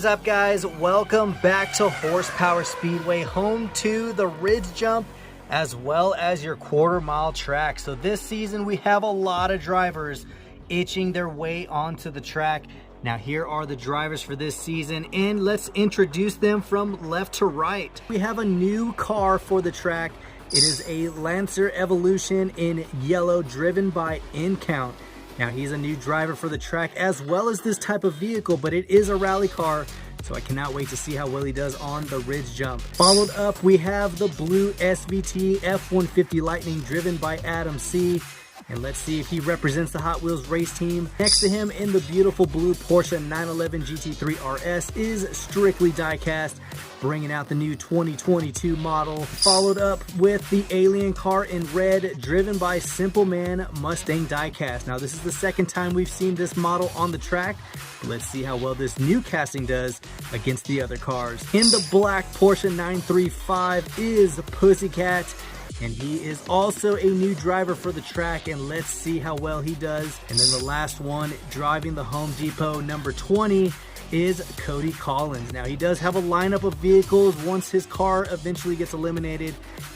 is up, guys? Welcome back to Horsepower Speedway, home to the Ridge Jump as well as your quarter-mile track. So this season we have a lot of drivers itching their way onto the track. Now here are the drivers for this season, and let's introduce them from left to right. We have a new car for the track. It is a Lancer Evolution in yellow, driven by InCount. Now he's a new driver for the track as well as this type of vehicle, but it is a rally car, so I cannot wait to see how well he does on the Ridge Jump. Followed up, we have the blue SVT F-150 Lightning driven by Adam C. And let's see if he represents the Hot Wheels race team. Next to him in the beautiful blue Porsche 911 GT3 RS is Strictly Diecast, bringing out the new 2022 model. Followed up with the alien car in red, driven by SIMPLEMAN Mustang Diecast. Now this is the second time we've seen this model on the track. Let's see how well this new casting does against the other cars. In the black Porsche 935 is PUZZICAT, and he is also a new driver for the track, and let's see how well he does. And then the last one, driving the Home Depot number 20, is Cody Collins. Now he does have a lineup of vehicles. Once his car eventually gets eliminated,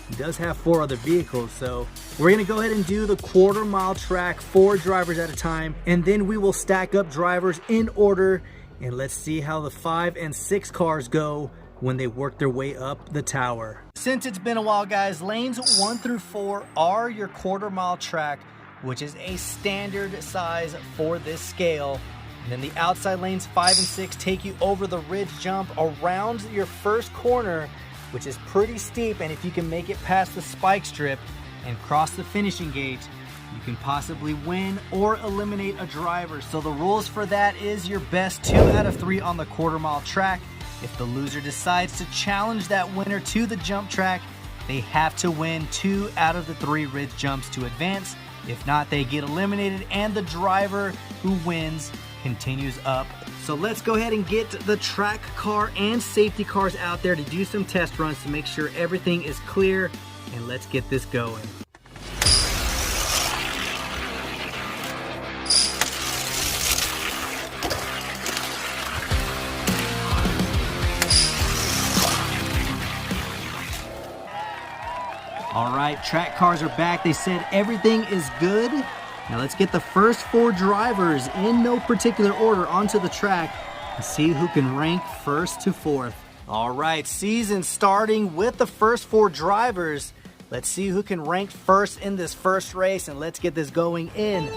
he does have 4 other vehicles. So we're gonna go ahead and do the quarter-mile track, 4 drivers at a time, and then we will stack up drivers in order, and let's see how the 5 and 6 cars go when they work their way up the tower. Since it's been a while, guys, lanes 1 through 4 are your quarter-mile track, which is a standard size for this scale. And then the outside lanes 5 and 6 take you over the Ridge Jump around your first corner, which is pretty steep, and if you can make it past the spike strip and cross the finishing gate, you can possibly win or eliminate a driver. So the rules for that is your best 2 out of 3 on the quarter-mile track. If the loser decides to challenge that winner to the jump track, they have to win 2 out of the 3 Ridge Jumps to advance. If not, they get eliminated, and the driver who wins continues up. So let's go ahead and get the track car and safety cars out there to do some test runs to make sure everything is clear, and let's get this going. All right, track cars are back. They said everything is good. Now let's get the first 4 drivers in no particular order onto the track and see who can rank first to 4th. All right, season starting with the first 4 drivers. Let's see who can rank first in this first race, and let's get this going in.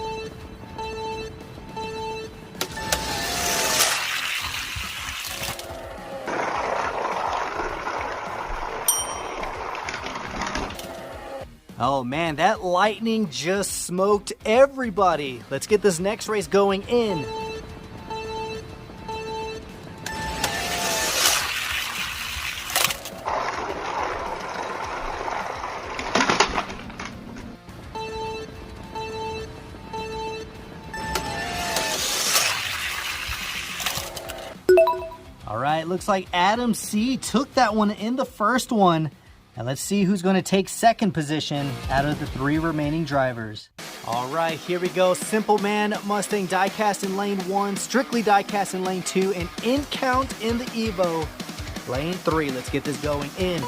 Oh man, that lightning just smoked everybody. Let's get this next race going in. All right, looks like Adam C took that one in the first one. And let's see who's going to take second position out of the 3 remaining drivers. All right, here we go. SIMPLEMAN Mustang Diecast in lane 1, Strictly Diecast in lane 2, and InCount in the Evo, lane 3. Let's get this going in.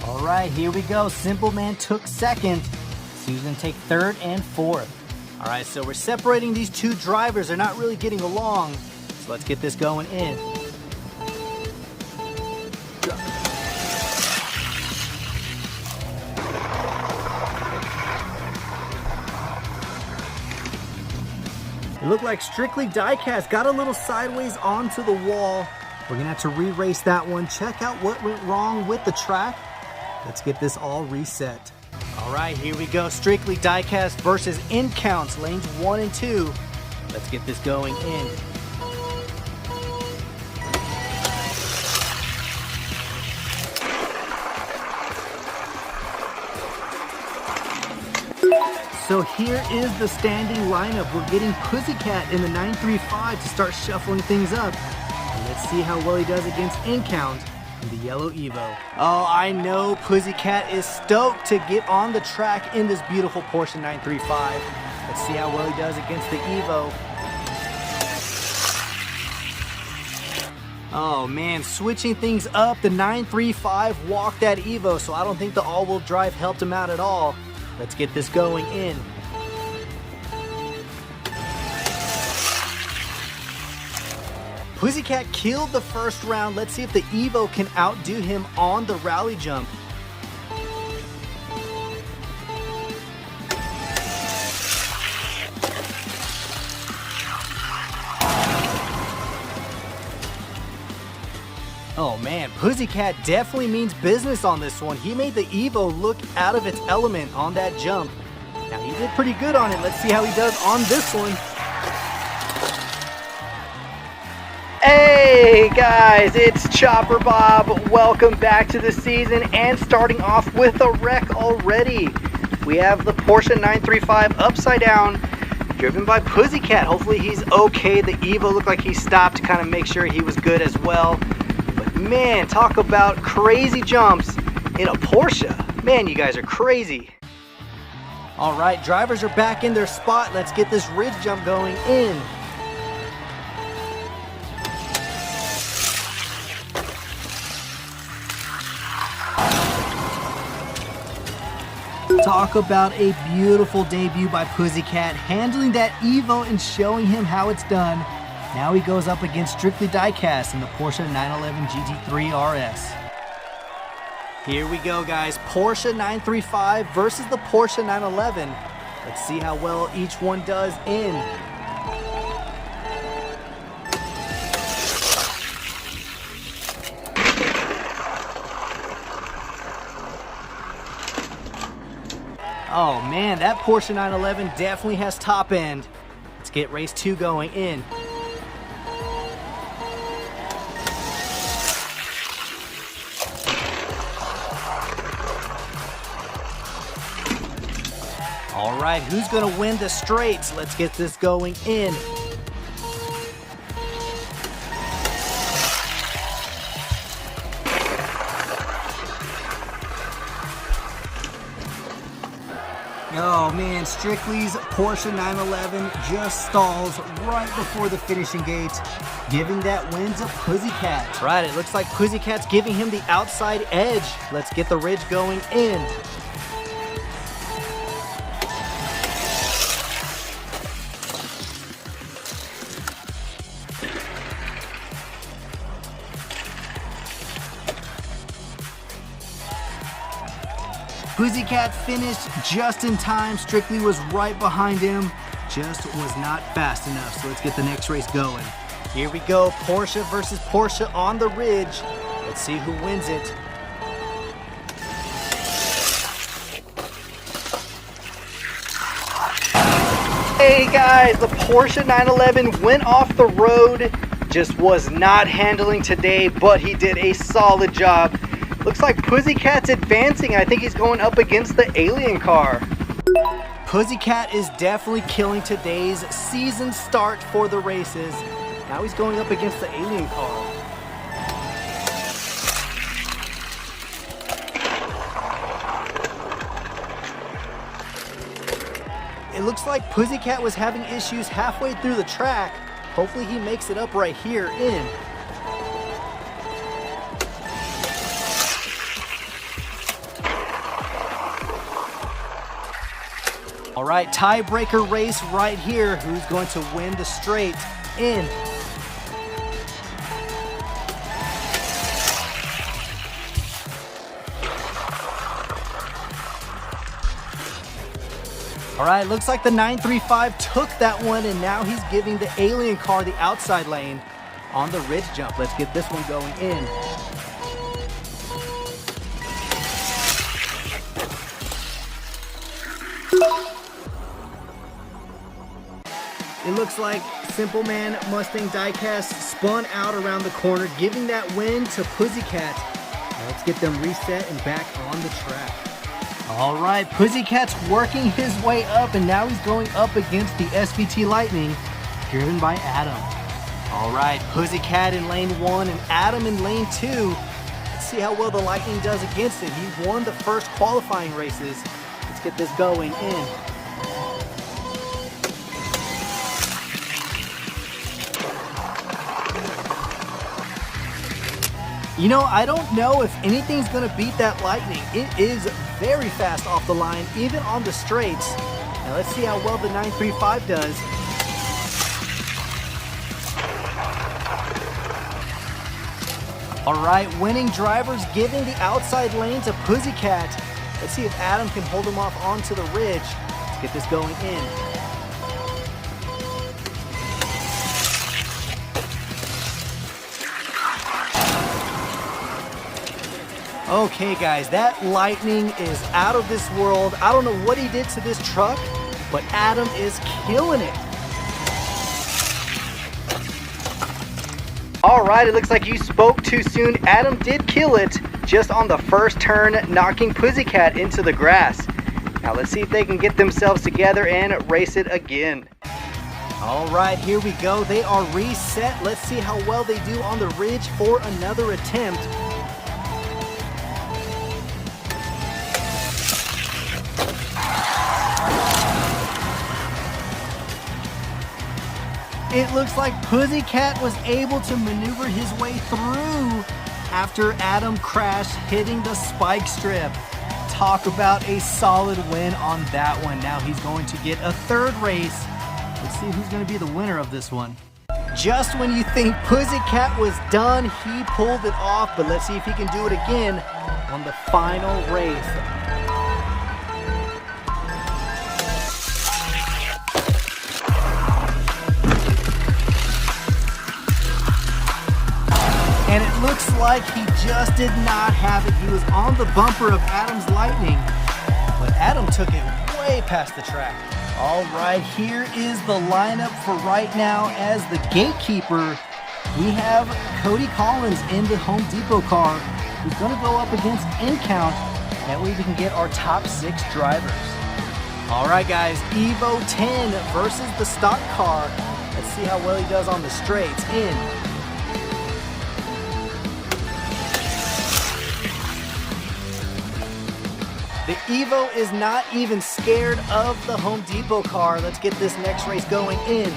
All right, here we go. SIMPLEMAN took second. So he's going to take third and fourth. All right, so we're separating these 2 drivers. They're not really getting along. So let's get this going in. It looked like Strictly Diecast got a little sideways onto the wall. We're gonna have to re-race that one. Check out what went wrong with the track. Let's get this all reset. All right, here we go. Strictly Diecast versus InCount, lanes 1 and 2. Let's get this going in. So here is the standing lineup. We're getting PUZZICAT in the 935 to start shuffling things up. And let's see how well he does against InCount in the yellow Evo. Oh, I know PUZZICAT is stoked to get on the track in this beautiful Porsche 935. Let's see how well he does against the Evo. Oh man, switching things up, the 935 walked that Evo, so I don't think the all-wheel drive helped him out at all. Let's get this going in. PUZZICAT killed the first round. Let's see if the Evo can outdo him on the rally jump. Oh man, PUZZICAT definitely means business on this one. He made the Evo look out of its element on that jump. Now he did pretty good on it. Let's see how he does on this one. Hey guys, it's Chopper Bob. Welcome back to the season and starting off with a wreck already. We have the Porsche 935 upside down, driven by PUZZICAT. Hopefully he's okay. The Evo looked like he stopped to kind of make sure he was good as well. But man, talk about crazy jumps in a Porsche. Man, you guys are crazy. All right, drivers are back in their spot. Let's get this ridge jump going in. Talk about a beautiful debut by PUZZICAT, handling that Evo and showing him how it's done. Now he goes up against strictly diecast in the Porsche 911 GT3 RS. Here we go, guys. Porsche 935 versus the Porsche 911. Let's see how well each one does in. Oh man, that Porsche 911 definitely has top end. Let's get race 2 going in. All right, who's gonna win the straights? Let's get this going in. Oh man, Strictly's Porsche 911 just stalls right before the finishing gate, giving that win to PUZZICAT. Right, it looks like PUZZICAT's giving him the outside edge. Let's get the ridge going in. PUZZICAT finished just in time. Strictly was right behind him, just was not fast enough. So let's get the next race going. Here we go, Porsche versus Porsche on the ridge. Let's see who wins it. Hey guys, the Porsche 911 went off the road. Just was not handling today, but he did a solid job. Looks like PUZZICAT's advancing. I think he's going up against the alien car. PUZZICAT is definitely killing today's season start for the races. Now he's going up against the alien car. It looks like PUZZICAT was having issues halfway through the track. Hopefully he makes it up right here in. All right, tiebreaker race right here. Who's going to win the straight in? All right, looks like the 935 took that one, and now he's giving the alien car the outside lane on the ridge jump. Let's get this one going in. It looks like SIMPLEMAN Mustang diecast spun out around the corner, giving that win to PUZZICAT. Now let's get them reset and back on the track. All right, PUZZICAT's working his way up, and now he's going up against the SVT Lightning, driven by Adam. All right, PUZZICAT in lane 1 and Adam in lane 2. Let's see how well the Lightning does against it. He won the first qualifying races. Let's get this going in. You know, I don't know if anything's gonna beat that Lightning. It is very fast off the line, even on the straights. Now let's see how well the 935 does. All right, winning drivers giving the outside lane to PUZZICAT. Let's see if Adam can hold him off onto the ridge. Let's get this going in. Okay guys, that Lightning is out of this world. I don't know what he did to this truck, but Adam is killing it. All right, it looks like you spoke too soon. Adam did kill it just on the first turn, knocking PUZZICAT into the grass. Now let's see if they can get themselves together and race it again. All right, here we go. They are reset. Let's see how well they do on the ridge for another attempt. It looks like PUZZICAT was able to maneuver his way through after Adam crashed, hitting the spike strip. Talk about a solid win on that one. Now he's going to get a third race. Let's see who's going to be the winner of this one. Just when you think PUZZICAT was done, he pulled it off, but let's see if he can do it again on the final race. And it looks like he just did not have it. He was on the bumper of Adam's Lightning, but Adam took it way past the track. All right, here is the lineup for right now. As the gatekeeper, we have Cody Collins in the Home Depot car, who's going to go up against InCount. That way we can get our top 6 drivers. All right, guys, Evo 10 versus the stock car. Let's see how well he does on the straights. In. The Evo is not even scared of the Home Depot car. Let's get this next race going in.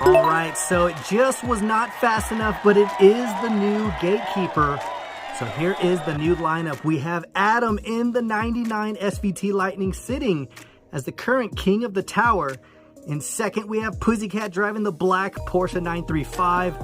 All right, so it just was not fast enough, but it is the new gatekeeper. So here is the new lineup. We have Adam in the 99 SVT Lightning sitting as the current king of the tower. In second, we have PUZZICAT driving the black Porsche 935.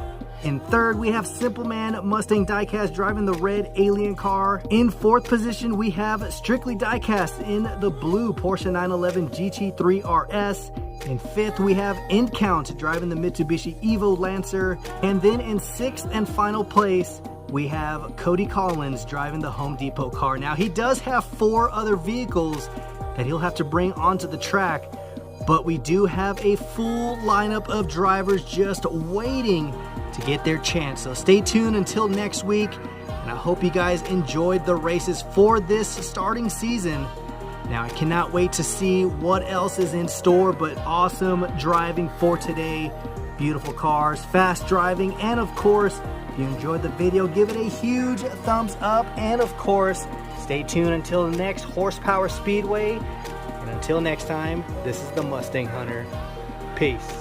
In third, we have SIMPLEMAN Mustang DIECAST driving the red alien car. In fourth position, we have Strictly DIECAST in the blue Porsche 911 GT3 RS. In fifth, we have InCount driving the Mitsubishi Evo Lancer. And then in sixth and final place, we have Cody Collins driving the Home Depot car. Now, he does have 4 other vehicles that he'll have to bring onto the track, but we do have a full lineup of drivers just waiting to get their chance. So stay tuned until next week, and I hope you guys enjoyed the races for this starting season. Now I cannot wait to see what else is in store, but awesome driving for today. Beautiful cars, fast driving, and of course, if you enjoyed the video, give it a huge thumbs up, and of course, stay tuned until the next Horsepower Speedway. And until next time, this is the Mustang Hunter. Peace.